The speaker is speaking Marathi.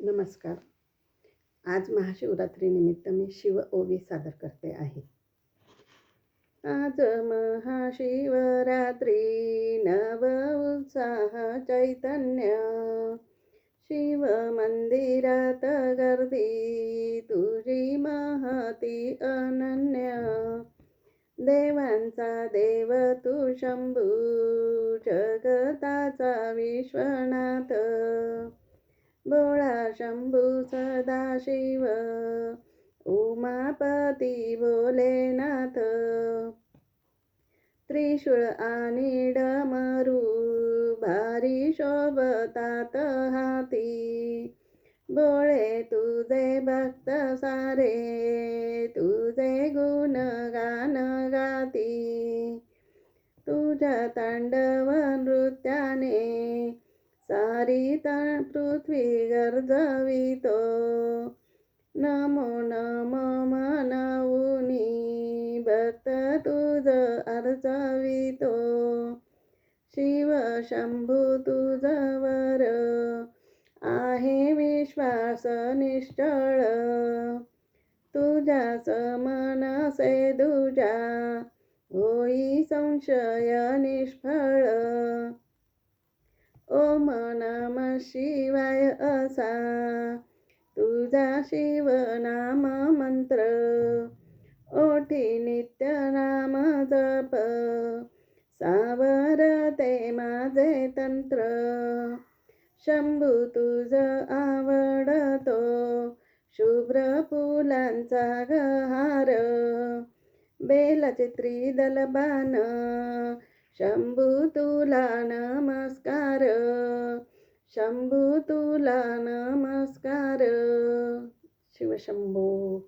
नमस्कार. आज महाशिवरात्रीनिमित्त मी शिव ओवी सादर करते आहे. आज महाशिवरात्री नव उत्साह चैतन्य, शिव मंदिरात गर्दी तुझी महती अनन्य. देवांचा देव तू शंभू, जगताचा विश्वनाथ. भोळा शंभू सदाशिव, उमापती भोलेनाथ. त्रिशूळ आणि डमरू भारी शोभतात हाती. भोळे तुझे भक्त सारे, तुझे गुणगान गाती. तुझ्या तांडव नृत्याने सारी पृथ्वी गर्जवितो. नमो नमो म्हणूनी भक्त तुझ अर्चवितो. शिव शंभू तुझवर आहे विश्वास निश्चळ. तुझ्या समनसे दुजा होई संशय निष्फळ. ओम नमः शिवाय असा तुझा शिवनाम मंत्र. ओठी नित्य नाम जप, सावरते माझे तंत्र. शंभू तुझ आवडतो शुभ्र फुलांचा गहार. बेलाचे त्रिदल बाण, शंभू तुला नमस्कार. शंभू तुला नमस्कार. शिवशंभो.